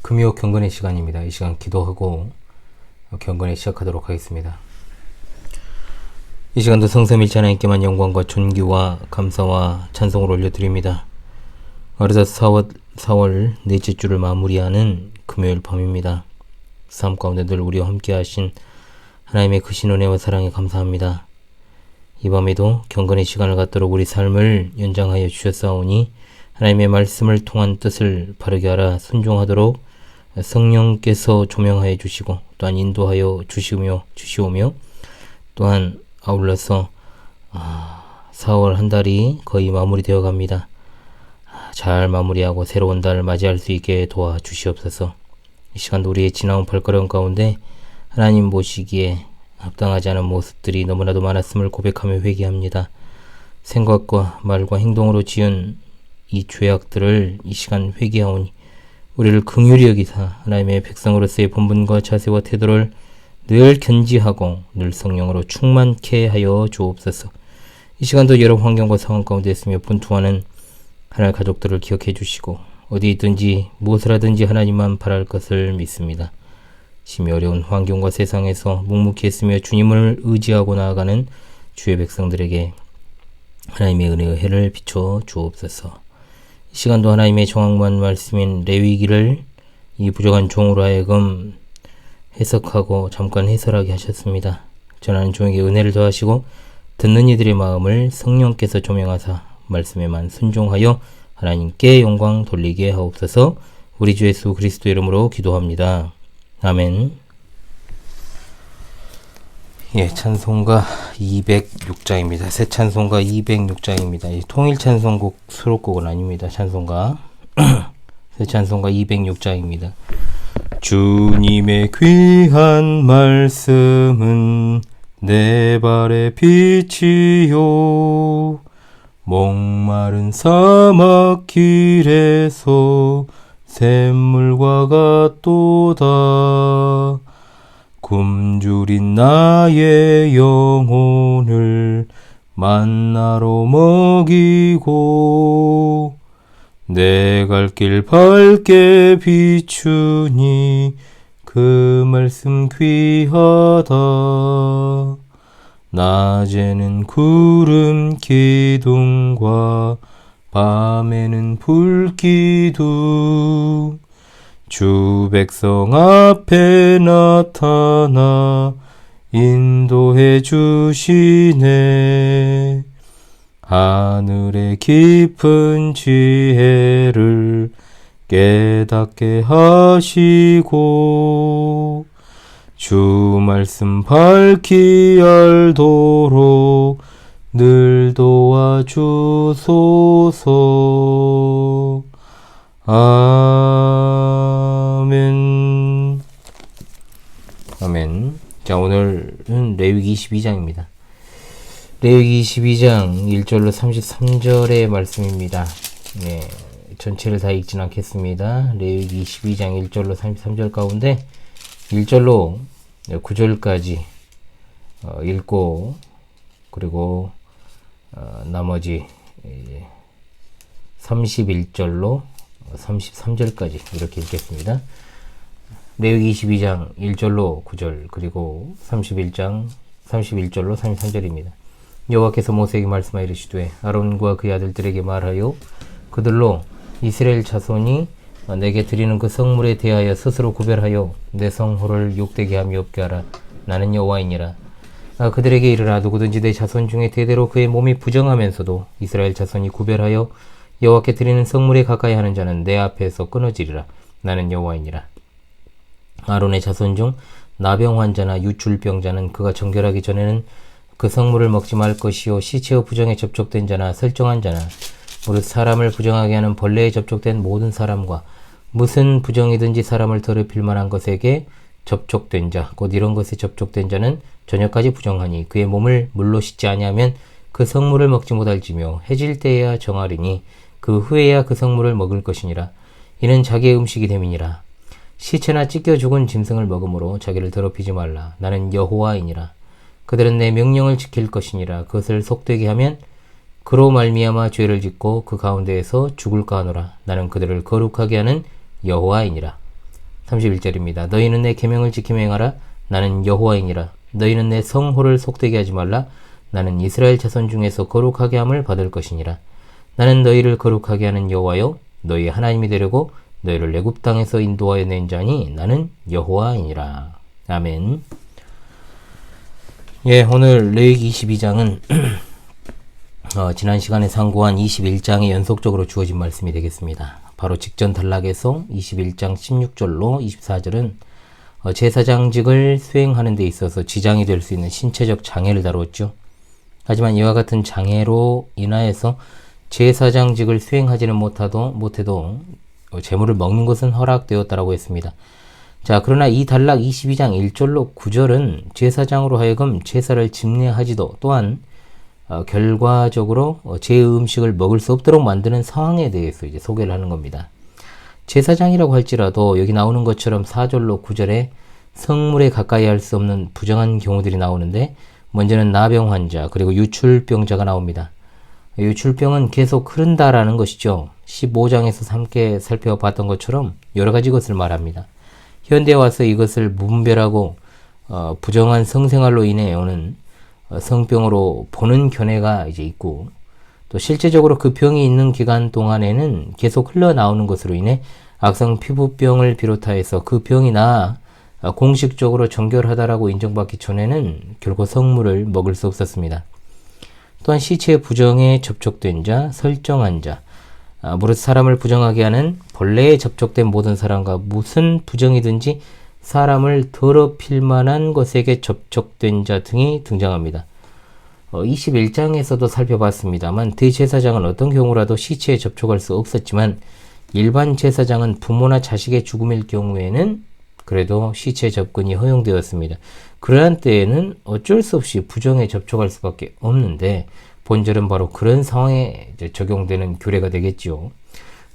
금요 경건의 시간입니다. 이 시간 기도하고 경건에 시작하도록 하겠습니다. 이 시간도 성삼일체 하나님께만 영광과 존귀와 감사와 찬송을 올려드립니다. 어느덧 4월 넷째 주를 마무리하는 금요일 밤입니다. 삶 가운데 늘 우리와 함께 하신 하나님의 크신 은혜와 사랑에 감사합니다. 이 밤에도 경건의 시간을 갖도록 우리 삶을 연장하여 주셨사오니 하나님의 말씀을 통한 뜻을 바르게 알아 순종하도록 성령께서 조명하여 주시고 또한 인도하여 주시오며 또한 아울러서 4월 한 달이 거의 마무리되어 갑니다. 잘 마무리하고 새로운 달을 맞이할 수 있게 도와주시옵소서. 이 시간도 우리의 지나온 발걸음 가운데 하나님 보시기에 합당하지 않은 모습들이 너무나도 많았음을 고백하며 회개합니다. 생각과 말과 행동으로 지은 이 죄악들을 이 시간 회개하오니 우리를 긍휼히 여기사 하나님의 백성으로서의 본분과 자세와 태도를 늘 견지하고 늘 성령으로 충만케 하여 주옵소서. 이 시간도 여러 환경과 상황 가운데 있으며 분투하는 하나님의 가족들을 기억해 주시고 어디 있든지 무엇을 하든지 하나님만 바랄 것을 믿습니다. 심히 어려운 환경과 세상에서 묵묵히 있으며 주님을 의지하고 나아가는 주의 백성들에게 하나님의 은혜의 해를 비춰 주옵소서. 이 시간도 하나님의 정확한 말씀인 레위기를 이 부족한 종으로 하여금 해석하고 잠깐 해설하게 하셨습니다. 전하는 종에게 은혜를 더하시고 듣는 이들의 마음을 성령께서 조명하사 말씀에만 순종하여 하나님께 영광 돌리게 하옵소서. 우리 주 예수 그리스도 이름으로 기도합니다. 아멘. 찬송가 206장입니다. 새 찬송가 206장입니다. 통일 찬송곡 수록곡은 아닙니다. 찬송가 새 찬송가 206장입니다. 주님의 귀한 말씀은 내 발의 빛이요 목마른 사막 길에서 샘물과 같도다. 굶주린 나의 영혼을 만나로 먹이고 내 갈 길 밝게 비추니 그 말씀 귀하다. 낮에는 구름 기둥과 밤에는 불기둥 주 백성 앞에 나타나 인도해 주시네. 하늘의 깊은 지혜를 깨닫게 하시고 주 말씀 밝히 알도록 늘 도와주소서. 아멘. 아멘. 자, 오늘은 레위기 22장입니다. 레위기 22장 1절로 33절의 말씀입니다. 전체를 다 읽진 않겠습니다. 레위기 22장 1절로 33절 가운데 1절로 9절까지 읽고 그리고 나머지 31절로 33절까지 이렇게 읽겠습니다. 레위기 22장 1절로 9절 그리고 31절로 33절입니다. 여호와께서 모세에게 말씀하여 이르시되 아론과 그의 아들들에게 말하여 그들로 이스라엘 자손이 내게 드리는 그 성물에 대하여 스스로 구별하여 내 성호를 욕되게 함이 없게 하라. 나는 여호와이니라. 그들에게 이르라. 누구든지 내 자손 중에 대대로 그의 몸이 부정하면서도 이스라엘 자손이 구별하여 여호와께 드리는 성물에 가까이 하는 자는 내 앞에서 끊어지리라. 나는 여호와이니라. 아론의 자손 중 나병 환자나 유출병자는 그가 정결하기 전에는 그 성물을 먹지 말 것이요 시체의 부정에 접촉된 자나 설정한 자나 무릇 사람을 부정하게 하는 벌레에 접촉된 모든 사람과 무슨 부정이든지 사람을 더럽힐 만한 것에게 접촉된 자 곧 이런 것에 접촉된 자는 저녁까지 부정하니 그의 몸을 물로 씻지 아니하면 그 성물을 먹지 못할지며 해질 때에야 정하리니 그 후에야 그 성물을 먹을 것이니라. 이는 자기의 음식이 됨이니라. 시체나 찢겨 죽은 짐승을 먹음으로 자기를 더럽히지 말라. 나는 여호와이니라. 그들은 내 명령을 지킬 것이니라. 그것을 속되게 하면 그로 말미암아 죄를 짓고 그 가운데에서 죽을까 하노라. 나는 그들을 거룩하게 하는 여호와이니라. 31절입니다. 너희는 내 계명을 지키며 행하라. 나는 여호와이니라. 너희는 내 성호를 속되게 하지 말라. 나는 이스라엘 자손 중에서 거룩하게 함을 받을 것이니라. 나는 너희를 거룩하게 하는 여호와요 너희 하나님이 되려고 너희를 애굽 땅에서 인도하여 낸 자니 나는 여호와이니라. 아멘. 예, 오늘 레위기 22장은 지난 시간에 상고한 21장에 연속적으로 주어진 말씀이 되겠습니다. 바로 직전 단락에서 21장 16절로 24절은 제사장직을 수행하는 데 있어서 지장이 될 수 있는 신체적 장애를 다루었죠. 하지만 이와 같은 장애로 인하여서 제사장직을 수행하지는 못해도 제물을 먹는 것은 허락되었다라고 했습니다. 자, 그러나 이 단락 22장 1절로 9절은 제사장으로 하여금 제사를 집례하지도 또한 결과적으로 제 음식을 먹을 수 없도록 만드는 상황에 대해서 이제 소개를 하는 겁니다. 제사장이라고 할지라도 여기 나오는 것처럼 4절로 9절에 성물에 가까이 할 수 없는 부정한 경우들이 나오는데 먼저는 나병 환자 그리고 유출병자가 나옵니다. 유출병은 계속 흐른다라는 것이죠. 15장에서 함께 살펴봤던 것처럼 여러 가지 것을 말합니다. 현대에 와서 이것을 무분별하고 부정한 성생활로 인해 오는 성병으로 보는 견해가 이제 있고 또 실제적으로 그 병이 있는 기간 동안에는 계속 흘러나오는 것으로 인해 악성 피부병을 비롯하여서 그 병이 나아 공식적으로 정결하다라고 인정받기 전에는 결코 성물을 먹을 수 없었습니다. 또한 시체의 부정에 접촉된 자, 설정한 자, 무릇 사람을 부정하게 하는 본래에 접촉된 모든 사람과 무슨 부정이든지 사람을 더럽힐 만한 것에게 접촉된 자 등이 등장합니다. 21장에서도 살펴봤습니다만 대제사장은 어떤 경우라도 시체에 접촉할 수 없었지만 일반 제사장은 부모나 자식의 죽음일 경우에는 그래도 시체 접근이 허용되었습니다. 그러한 때에는 어쩔 수 없이 부정에 접촉할 수밖에 없는데 본절은 바로 그런 상황에 적용되는 규례가 되겠죠.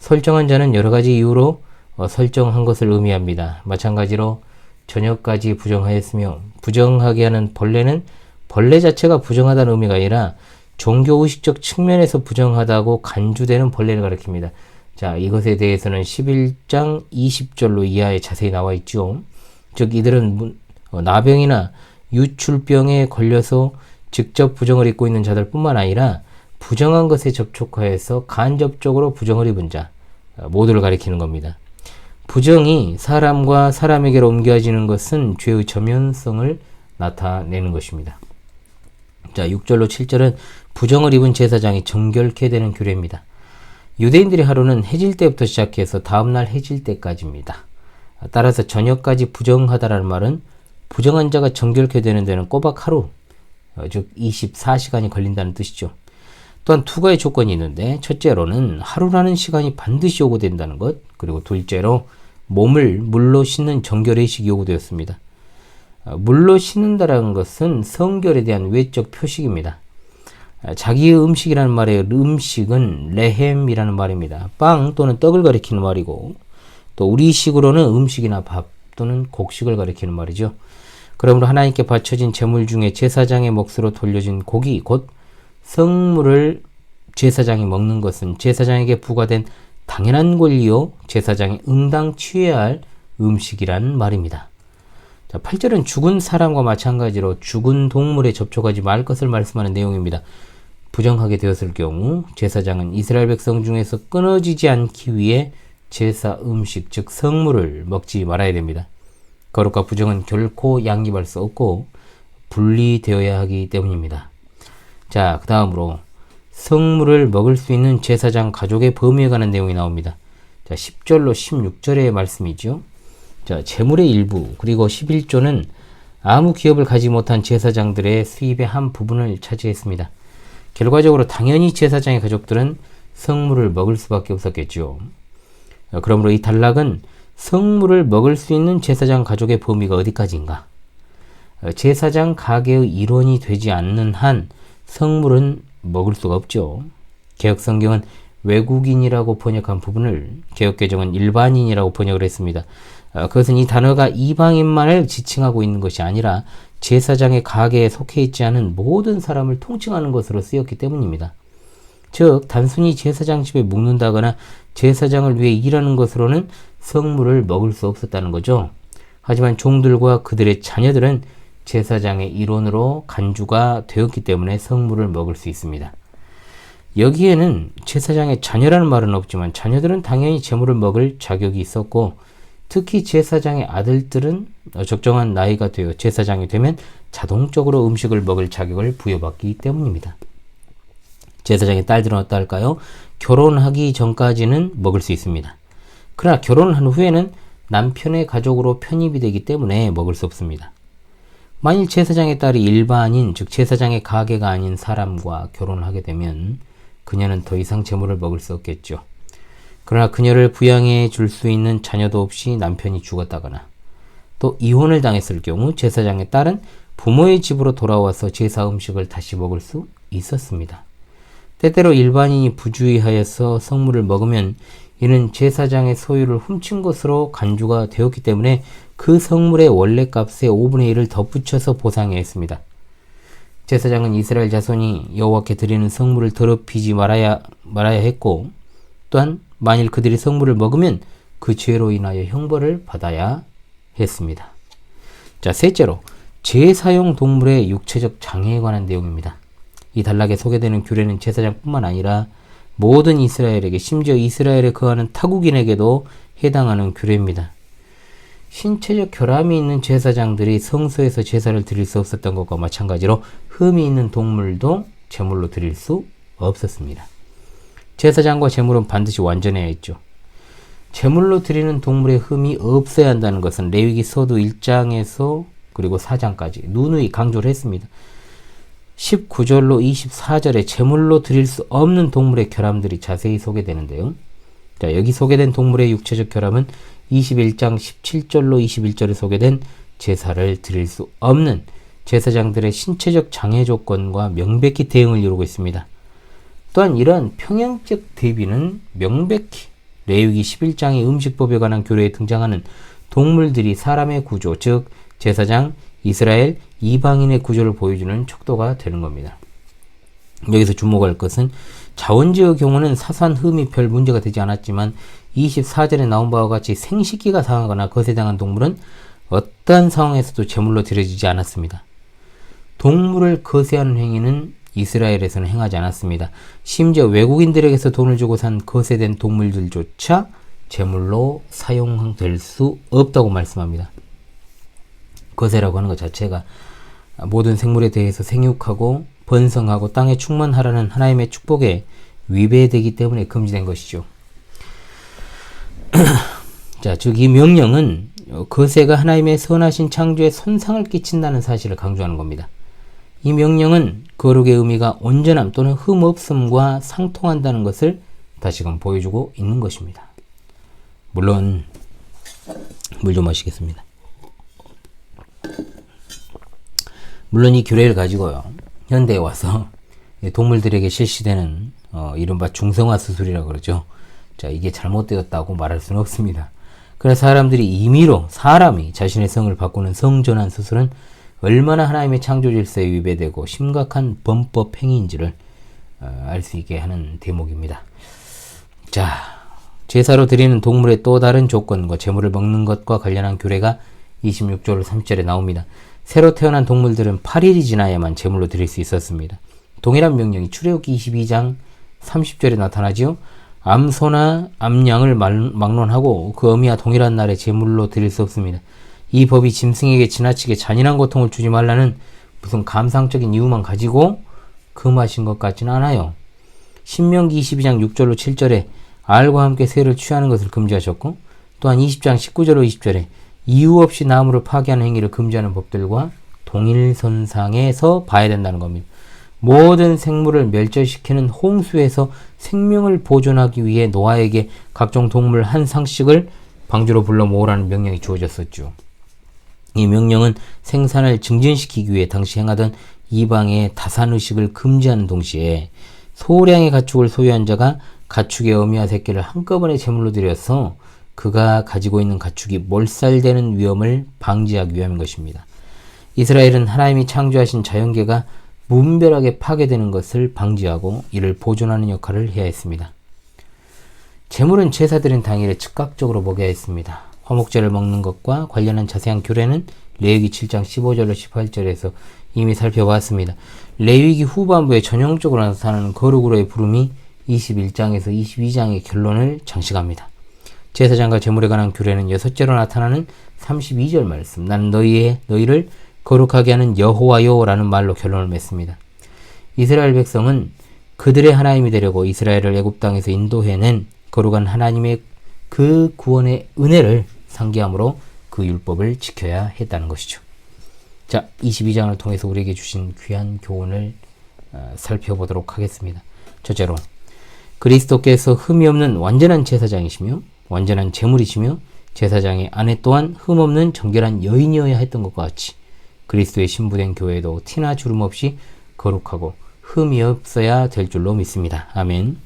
설정한 자는 여러 가지 이유로 설정한 것을 의미합니다. 마찬가지로 저녁까지 부정하였으며 부정하게 하는 벌레는 벌레 자체가 부정하다는 의미가 아니라 종교의식적 측면에서 부정하다고 간주되는 벌레를 가리킵니다. 자, 이것에 대해서는 11장 20절로 이하에 자세히 나와 있죠. 즉 이들은 나병이나 유출병에 걸려서 직접 부정을 입고 있는 자들 뿐만 아니라 부정한 것에 접촉하여서 간접적으로 부정을 입은 자 모두를 가리키는 겁니다. 부정이 사람과 사람에게로 옮겨지는 것은 죄의 저면성을 나타내는 것입니다. 자, 6절로 7절은 부정을 입은 제사장이 정결케 되는 규례입니다. 유대인들의 하루는 해질 때부터 시작해서 다음날 해질 때까지입니다. 따라서 저녁까지 부정하다라는 말은 부정한 자가 정결케 되는 데는 꼬박 하루, 즉 24시간이 걸린다는 뜻이죠. 또한 두 가지 조건이 있는데 첫째로는 하루라는 시간이 반드시 요구된다는 것, 그리고 둘째로 몸을 물로 씻는 정결의식이 요구되었습니다. 물로 씻는다라는 것은 성결에 대한 외적 표식입니다. 자기의 음식이라는 말의 음식은 레헴이라는 말입니다. 빵 또는 떡을 가리키는 말이고 또 우리식으로는 음식이나 밥 또는 곡식을 가리키는 말이죠. 그러므로 하나님께 바쳐진 제물 중에 제사장의 몫으로 돌려진 고기 곧 성물을 제사장이 먹는 것은 제사장에게 부과된 당연한 권리요 제사장이 응당 취해야 할 음식이란 말입니다. 자, 8절은 죽은 사람과 마찬가지로 죽은 동물에 접촉하지 말 것을 말씀하는 내용입니다. 부정하게 되었을 경우 제사장은 이스라엘 백성 중에서 끊어지지 않기 위해 제사 음식 즉 성물을 먹지 말아야 됩니다. 거룩과 부정은 결코 양립할 수 없고 분리되어야 하기 때문입니다. 자, 그 다음으로 성물을 먹을 수 있는 제사장 가족의 범위에 관한 내용이 나옵니다. 자, 10절로 16절의 말씀이죠. 자, 제물의 일부 그리고 11조는 아무 기업을 가지 못한 제사장들의 수입의 한 부분을 차지했습니다. 결과적으로 당연히 제사장의 가족들은 성물을 먹을 수밖에 없었겠죠. 그러므로 이 단락은 성물을 먹을 수 있는 제사장 가족의 범위가 어디까지인가? 제사장 가계의 일원이 되지 않는 한 성물은 먹을 수가 없죠. 개혁성경은 외국인이라고 번역한 부분을 개혁개정은 일반인이라고 번역을 했습니다. 그것은 이 단어가 이방인만을 지칭하고 있는 것이 아니라 제사장의 가계에 속해 있지 않은 모든 사람을 통칭하는 것으로 쓰였기 때문입니다. 즉 단순히 제사장 집에 묵는다거나 제사장을 위해 일하는 것으로는 성물을 먹을 수 없었다는 거죠. 하지만 종들과 그들의 자녀들은 제사장의 일원으로 간주가 되었기 때문에 성물을 먹을 수 있습니다. 여기에는 제사장의 자녀라는 말은 없지만 자녀들은 당연히 제물을 먹을 자격이 있었고, 특히 제사장의 아들들은 적정한 나이가 되어 제사장이 되면 자동적으로 음식을 먹을 자격을 부여받기 때문입니다. 제사장의 딸들은 어떨까요? 결혼하기 전까지는 먹을 수 있습니다. 그러나 결혼을 한 후에는 남편의 가족으로 편입이 되기 때문에 먹을 수 없습니다. 만일 제사장의 딸이 일반인, 즉 제사장의 가계가 아닌 사람과 결혼을 하게 되면 그녀는 더 이상 제물을 먹을 수 없겠죠. 그러나 그녀를 부양해 줄 수 있는 자녀도 없이 남편이 죽었다거나 또 이혼을 당했을 경우 제사장의 딸은 부모의 집으로 돌아와서 제사 음식을 다시 먹을 수 있었습니다. 때때로 일반인이 부주의하여서 성물을 먹으면 이는 제사장의 소유를 훔친 것으로 간주가 되었기 때문에 그 성물의 원래 값의 5분의 1을 덧붙여서 보상해야 했습니다. 제사장은 이스라엘 자손이 여호와께 드리는 성물을 더럽히지 말아야 했고, 또한 만일 그들이 성물을 먹으면 그 죄로 인하여 형벌을 받아야 했습니다. 자, 셋째로 제사용 동물의 육체적 장애에 관한 내용입니다. 이 단락에 소개되는 규례는 제사장뿐만 아니라 모든 이스라엘에게, 심지어 이스라엘에 거하는 타국인에게도 해당하는 규례입니다. 신체적 결함이 있는 제사장들이 성소에서 제사를 드릴 수 없었던 것과 마찬가지로 흠이 있는 동물도 제물로 드릴 수 없었습니다. 제사장과 제물은 반드시 완전해야 했죠. 제물로 드리는 동물의 흠이 없어야 한다는 것은 레위기 서두 1장에서 그리고 4장까지 누누이 강조를 했습니다. 19절로 24절에 제물로 드릴 수 없는 동물의 결함들이 자세히 소개되는데요. 자, 여기 소개된 동물의 육체적 결함은 21장 17절로 21절에 소개된 제사를 드릴 수 없는 제사장들의 신체적 장애 조건과 명백히 대응을 이루고 있습니다. 또한 이러한 평행적 대비는 명백히 레위기 11장의 음식법에 관한 규례에 등장하는 동물들이 사람의 구조, 즉 제사장, 이스라엘, 이방인의 구조를 보여주는 척도가 되는 겁니다. 여기서 주목할 것은 자원제의 경우는 사소한 흠이 별 문제가 되지 않았지만 24절에 나온 바와 같이 생식기가 상하거나 것에 당한 동물은 어떠한 상황에서도 제물로 드려지지 않았습니다. 동물을 거세하는 행위는 이스라엘에서는 행하지 않았습니다. 심지어 외국인들에게서 돈을 주고 산 거세된 동물들조차 제물로 사용될 수 없다고 말씀합니다. 거세라고 하는 것 자체가 모든 생물에 대해서 생육하고 번성하고 땅에 충만하라는 하나님의 축복에 위배되기 때문에 금지된 것이죠. 자, 즉 이 명령은 거세가 하나님의 선하신 창조에 손상을 끼친다는 사실을 강조하는 겁니다. 이 명령은 거룩의 의미가 온전함 또는 흠없음과 상통한다는 것을 다시금 보여주고 있는 것입니다. 물론 물 좀 마시겠습니다. 물론 이 규례를 가지고요, 현대에 와서 동물들에게 실시되는 이른바 중성화 수술이라고 그러죠. 자, 이게 잘못되었다고 말할 수는 없습니다. 그래서 사람들이 임의로 사람이 자신의 성을 바꾸는 성전환 수술은 얼마나 하나님의 창조 질서에 위배되고 심각한 범법 행위인지를 알 수 있게 하는 대목입니다. 자, 제사로 드리는 동물의 또 다른 조건과 제물을 먹는 것과 관련한 규례가 26절 30절에 나옵니다. 새로 태어난 동물들은 8일이 지나야만 제물로 드릴 수 있었습니다. 동일한 명령이 출애굽기 22장 30절에 나타나지요. 암소나 암양을 막론하고 그 어미와 동일한 날에 제물로 드릴 수 없습니다. 이 법이 짐승에게 지나치게 잔인한 고통을 주지 말라는 무슨 감상적인 이유만 가지고 금하신 것 같지는 않아요. 신명기 22장 6절로 7절에 알과 함께 새를 취하는 것을 금지하셨고, 또한 20장 19절로 20절에 이유 없이 나무를 파괴하는 행위를 금지하는 법들과 동일선상에서 봐야 된다는 겁니다. 모든 생물을 멸절시키는 홍수에서 생명을 보존하기 위해 노아에게 각종 동물 한 상씩을 방주로 불러 모으라는 명령이 주어졌었죠. 이 명령은 생산을 증진시키기 위해 당시 행하던 이방의 다산의식을 금지하는 동시에 소량의 가축을 소유한 자가 가축의 어미와 새끼를 한꺼번에 제물로 드려서 그가 가지고 있는 가축이 몰살되는 위험을 방지하기 위함인 것입니다. 이스라엘은 하나님이 창조하신 자연계가 무분별하게 파괴되는 것을 방지하고 이를 보존하는 역할을 해야 했습니다. 제물은 제사드린 당일에 즉각적으로 먹여야 했습니다. 화목제를 먹는 것과 관련한 자세한 규례는 레위기 7장 15절로 18절에서 이미 살펴봤습니다. 레위기 후반부에 전형적으로 나타나는 거룩으로의 부름이 21장에서 22장의 결론을 장식합니다. 제사장과 제물에 관한 규례는 여섯째로 나타나는 32절 말씀, 나는 너희를 거룩하게 하는 여호와요 라는 말로 결론을 맺습니다. 이스라엘 백성은 그들의 하나님이 되려고 이스라엘을 애굽 땅에서 인도해낸 거룩한 하나님의 그 구원의 은혜를 상기함으로 그 율법을 지켜야 했다는 것이죠. 자, 22장을 통해서 우리에게 주신 귀한 교훈을 살펴보도록 하겠습니다. 첫째로, 그리스도께서 흠이 없는 완전한 제사장이시며 완전한 제물이시며 제사장의 아내 또한 흠없는 정결한 여인이어야 했던 것과 같이 그리스도의 신부된 교회도 티나 주름 없이 거룩하고 흠이 없어야 될 줄로 믿습니다. 아멘.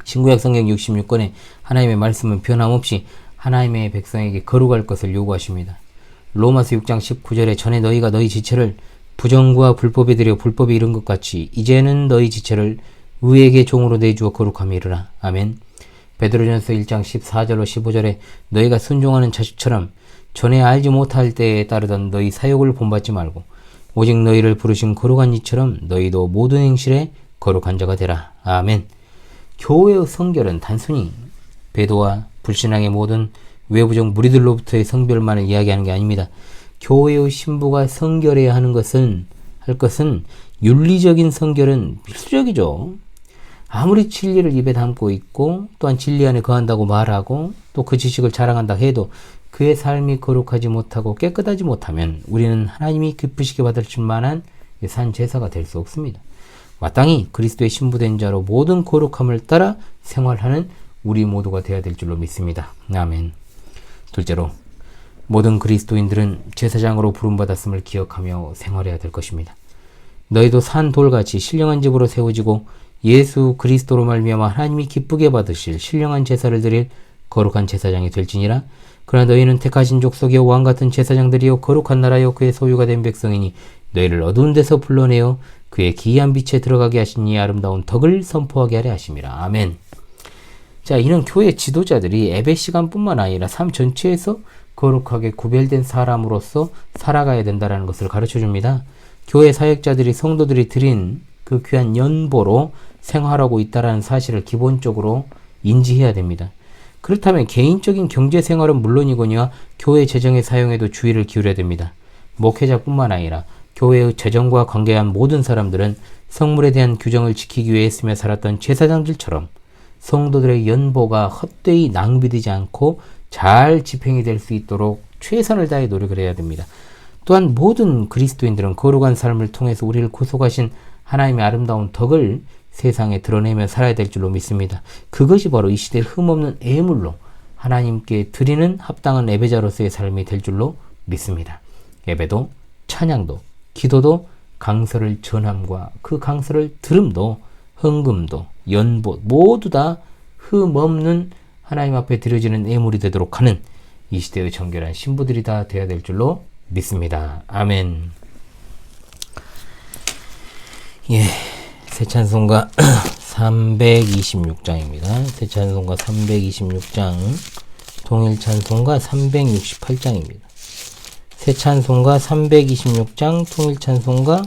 신구약 성경 66권에 하나님의 말씀은 변함없이 하나님의 백성에게 거룩할 것을 요구하십니다. 로마서 6장 19절에 전에 너희가 너희 지체를 부정과 불법에 들여 불법에 이른 것 같이 이제는 너희 지체를 의에게 종으로 내주어 거룩함에 이르라. 아멘. 베드로전서 1장 14절로 15절에 너희가 순종하는 자식처럼 전에 알지 못할 때에 따르던 너희 사욕을 본받지 말고 오직 너희를 부르신 거룩한 이처럼 너희도 모든 행실에 거룩한 자가 되라. 아멘. 교회의 성결은 단순히 배도와 불신앙의 모든 외부적 무리들로부터의 성별만을 이야기하는 게 아닙니다. 교회의 신부가 성결해야 하는 것은 윤리적인 성결은 필수적이죠. 아무리 진리를 입에 담고 있고 또한 진리 안에 거한다고 말하고 또 그 지식을 자랑한다 해도 그의 삶이 거룩하지 못하고 깨끗하지 못하면 우리는 하나님이 기쁘시게 받으실 만한 산 제사가 될 수 없습니다. 마땅히 그리스도의 신부된 자로 모든 거룩함을 따라 생활하는 우리 모두가 되어야 될 줄로 믿습니다. 아멘. 둘째로, 모든 그리스도인들은 제사장으로 부름받았음을 기억하며 생활해야 될 것입니다. 너희도 산 돌같이 신령한 집으로 세워지고 예수 그리스도로 말미암아 하나님이 기쁘게 받으실 신령한 제사를 드릴 거룩한 제사장이 될지니라. 그러나 너희는 택하신 족속이요 왕같은 제사장들이요 거룩한 나라요 그의 소유가 된 백성이니 너희를 어두운 데서 불러내어 그의 기이한 빛에 들어가게 하신 이 아름다운 덕을 선포하게 하려 하심이라. 아멘. 자, 이는 교회 지도자들이 예배 시간뿐만 아니라 삶 전체에서 거룩하게 구별된 사람으로서 살아가야 된다는 것을 가르쳐줍니다. 교회 사역자들이 성도들이 드린 그 귀한 연보로 생활하고 있다는 사실을 기본적으로 인지해야 됩니다. 그렇다면 개인적인 경제 생활은 물론이거니와 교회 재정의 사용에도 주의를 기울여야 됩니다. 목회자뿐만 아니라 교회의 재정과 관계한 모든 사람들은 성물에 대한 규정을 지키기 위해 애쓰며 살았던 제사장들처럼 성도들의 연보가 헛되이 낭비되지 않고 잘 집행이 될 수 있도록 최선을 다해 노력을 해야 됩니다. 또한 모든 그리스도인들은 거룩한 삶을 통해서 우리를 구속하신 하나님의 아름다운 덕을 세상에 드러내며 살아야 될 줄로 믿습니다. 그것이 바로 이 시대의 흠없는 예물로 하나님께 드리는 합당한 예배자로서의 삶이 될 줄로 믿습니다. 예배도 찬양도 기도도 강서를 전함과 그 강서를 들음도 헌금도 연보 모두 다 흠없는 하나님 앞에 드려지는 예물이 되도록 하는 이 시대의 정결한 신부들이 다 되어야 될 줄로 믿습니다. 아멘. 예, 새 찬송가 326장입니다. 새 찬송가 326장, 통일 찬송가 368장입니다. 새 찬송가 326장, 통일 찬송가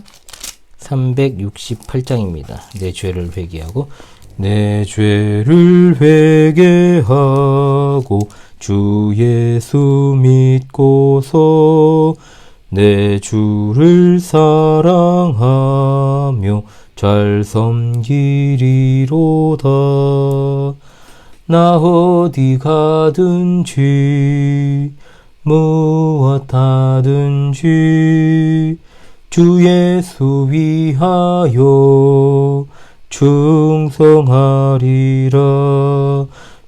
368장입니다. 내 죄를 회개하고 내 죄를 회개하고 주 예수 믿고서 내 주를 사랑하며 잘 섬기리로다. 나 어디 가든지 무엇 하든지 주 예수 위하여 충성하리라.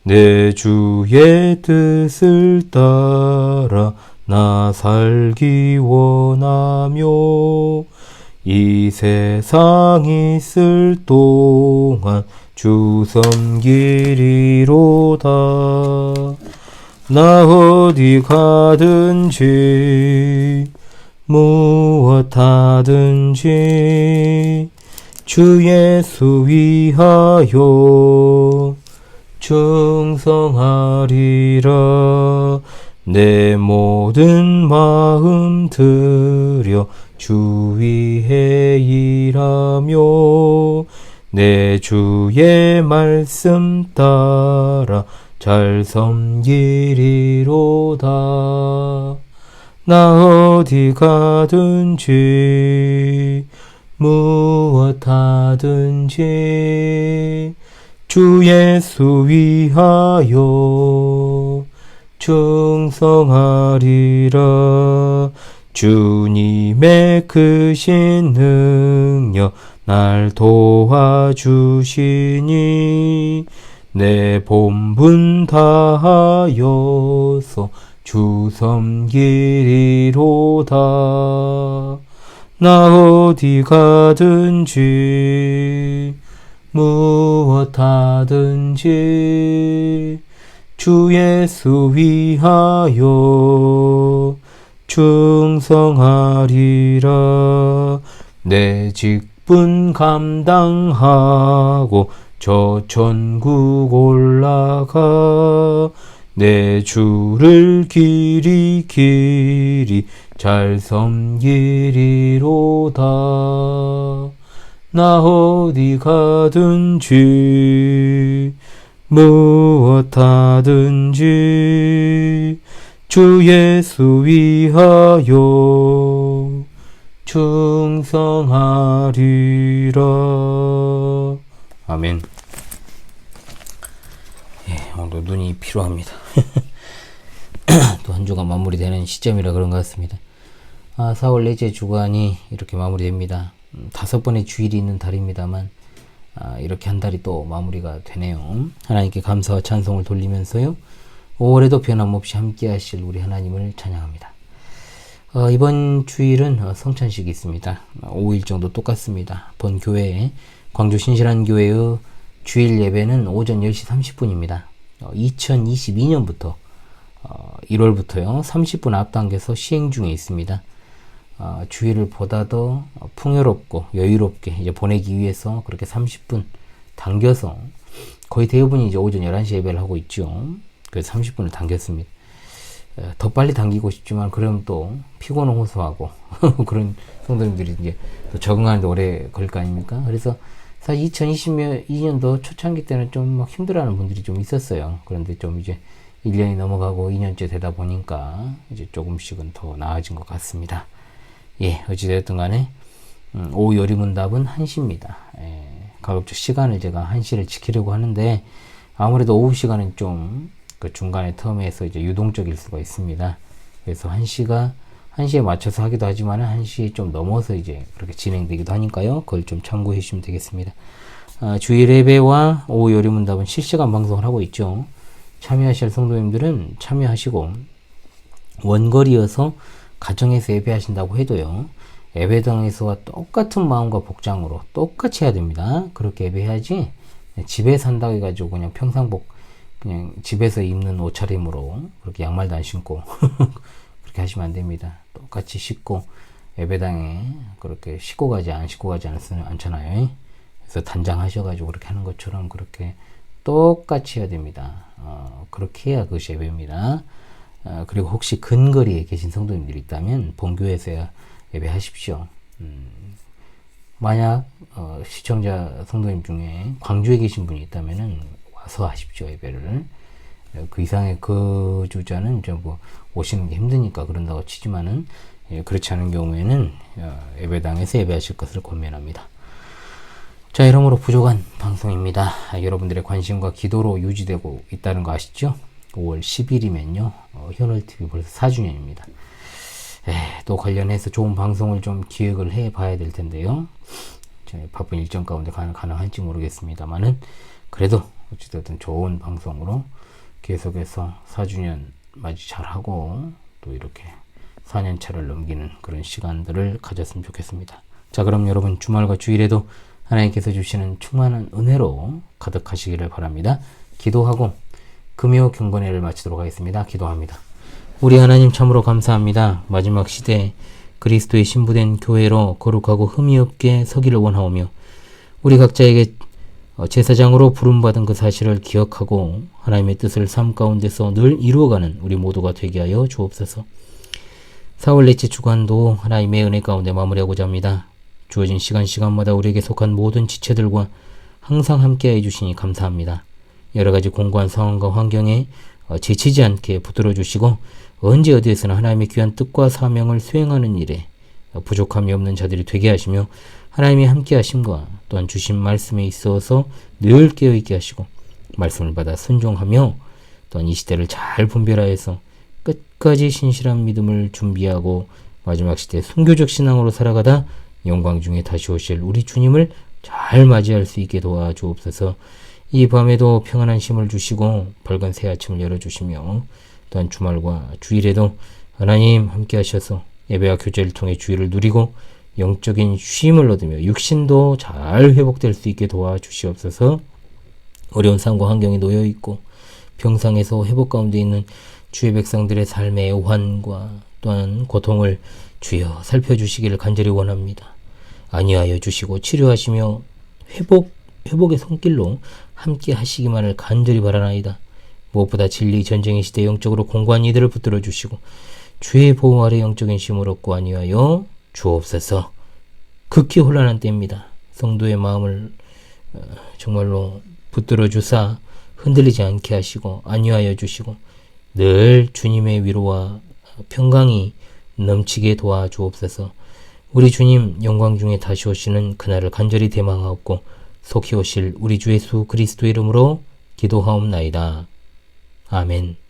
내 주의 뜻을 따라 나 살기 원하며 이 세상 있을 동안 주 섬기리로다. 나 어디 가든지 무엇 무엇하든지 주 예수 위하여 충성하리라. 내 모든 마음 들여 주 위에 일하며 내 주의 말씀 따라 잘 섬기리로다. 나 어디 가든지 무엇하든지 주 예수 위하여 충성하리라. 주님의 크신 능력 날 도와주시니 내 본분 다하여서 주 섬기리로다. 나 어디 가든지 무엇하든지 주 예수 위하여 충성하리라. 내 직분 감당하고 저 천국 올라가 내 주를 길이 잘 섬기리로다. 나 어디 가든지 무엇하든지 주 예수 위하여 충성하리라. 아멘. 예, 오늘도 눈이 피로합니다. 또 한 주가 마무리되는 시점이라 그런 것 같습니다. 4월 넷째 주간이 이렇게 마무리됩니다. 5번의 주일이 있는 달입니다만 이렇게 한 달이 또 마무리가 되네요. 하나님께 감사와 찬송을 돌리면서요, 5월에도 변함없이 함께 하실 우리 하나님을 찬양합니다. 이번 주일은 성찬식이 있습니다. 5일 정도 똑같습니다. 본 교회에 광주 신실한교회의 주일 예배는 오전 10시 30분입니다. 2022년부터 1월부터요 30분 앞당겨서 시행 중에 있습니다. 주일을 보다 더 풍요롭고 여유롭게 이제 보내기 위해서 그렇게 30분 당겨서 거의 대부분이 이제 오전 11시 예배를 하고 있죠. 그래서 30분을 당겼습니다. 더 빨리 당기고 싶지만 그러면 또 피곤은 호소하고 그런 성도님들이 이제 또 적응하는데 오래 걸릴 거 아닙니까? 그래서 사실 2022년도 초창기 때는 좀 막 힘들어하는 분들이 좀 있었어요. 그런데 좀 이제 1년이 넘어가고 2년째 되다 보니까 이제 조금씩은 더 나아진 것 같습니다. 예, 어찌되었든 간에 오후 요리문답은 1시입니다. 가급적 시간을 제가 1시를 지키려고 하는데 아무래도 오후 시간은 좀 그 중간에 텀에서 이제 유동적일 수가 있습니다. 그래서 1시에 맞춰서 하기도 하지만 1시에 좀 넘어서 이제 그렇게 진행되기도 하니까요. 그걸 좀 참고해 주시면 되겠습니다. 주일 예배와 오후 요리문답은 실시간 방송을 하고 있죠. 참여하실 성도님들은 참여하시고, 원거리여서 가정에서 예배하신다고 해도요, 예배당에서와 똑같은 마음과 복장으로 똑같이 해야 됩니다. 그렇게 예배해야지 집에서 한다고 해가지고 그냥 평상복 그냥 집에서 입는 옷차림으로 그렇게 양말도 안 신고 그렇게 하시면 안 됩니다. 똑같이 씻고 예배당에 그렇게 씻고 가지 않잖아요. 그래서 단장하셔가지고 그렇게 하는 것처럼 그렇게 똑같이 해야 됩니다. 그렇게 해야 그것이 예배입니다. 그리고 혹시 근거리에 계신 성도님들이 있다면 본교회에서 예배하십시오. 만약 시청자 성도님 중에 광주에 계신 분이 있다면은 와서 하십시오, 예배를. 그 이상의 거주자는 이제 뭐 오시는 게 힘드니까 그런다고 치지만은, 그렇지 않은 경우에는 예배당에서 예배하실 것을 권면합니다. 자, 이러므로 부족한 방송입니다. 여러분들의 관심과 기도로 유지되고 있다는 거 아시죠? 5월 10일이면요 현월TV 벌써 4주년입니다. 또 관련해서 좋은 방송을 좀 기획을 해 봐야 될 텐데요. 바쁜 일정 가운데 가능할지 모르겠습니다만은, 그래도 어찌됐든 좋은 방송으로 계속해서 4주년 맞이 잘하고 또 이렇게 4년차를 넘기는 그런 시간들을 가졌으면 좋겠습니다. 자, 그럼 여러분 주말과 주일에도 하나님께서 주시는 충만한 은혜로 가득하시기를 바랍니다. 기도하고 금요 경건회를 마치도록 하겠습니다. 기도합니다. 우리 하나님 참으로 감사합니다. 마지막 시대에 그리스도의 신부된 교회로 거룩하고 흠이 없게 서기를 원하오며 우리 각자에게 제사장으로 부름받은 그 사실을 기억하고 하나님의 뜻을 삶 가운데서 늘 이루어가는 우리 모두가 되게 하여 주옵소서. 4월 넷째 주간도 하나님의 은혜 가운데 마무리하고자 합니다. 주어진 시간마다 우리에게 속한 모든 지체들과 항상 함께해 주시니 감사합니다. 여러가지 공고한 상황과 환경에 지치지 않게 붙들어 주시고 언제 어디에서나 하나님의 귀한 뜻과 사명을 수행하는 일에 부족함이 없는 자들이 되게 하시며 하나님의 함께 하심과 또한 주신 말씀에 있어서 늘 깨어있게 하시고 말씀을 받아 순종하며 또한 이 시대를 잘 분별하여서 끝까지 신실한 믿음을 준비하고 마지막 시대 순교적 신앙으로 살아가다 영광 중에 다시 오실 우리 주님을 잘 맞이할 수 있게 도와주옵소서. 이 밤에도 평안한 쉼을 주시고 밝은 새 아침을 열어주시며 또한 주말과 주일에도 하나님 함께 하셔서 예배와 교제를 통해 주의를 누리고 영적인 쉼을 얻으며 육신도 잘 회복될 수 있게 도와주시옵소서. 어려운 삶과 환경에 놓여있고 병상에서 회복 가운데 있는 주의 백성들의 삶의 오한과 또한 고통을 주여 살펴주시기를 간절히 원합니다. 안위하여 주시고 치료하시며 회복의 손길로 함께 하시기만을 간절히 바라나이다. 무엇보다 진리 전쟁의 시대 영적으로 공고한 이들을 붙들어 주시고 주의 보호 아래 영적인 쉼을 얻고 안위하여 주옵소서. 극히 혼란한 때입니다. 성도의 마음을 정말로 붙들어 주사 흔들리지 않게 하시고 안위하여 주시고 늘 주님의 위로와 평강이 넘치게 도와주옵소서. 우리 주님 영광 중에 다시 오시는 그날을 간절히 대망하옵고 속히 오실 우리 주 예수 그리스도 이름으로 기도하옵나이다. 아멘.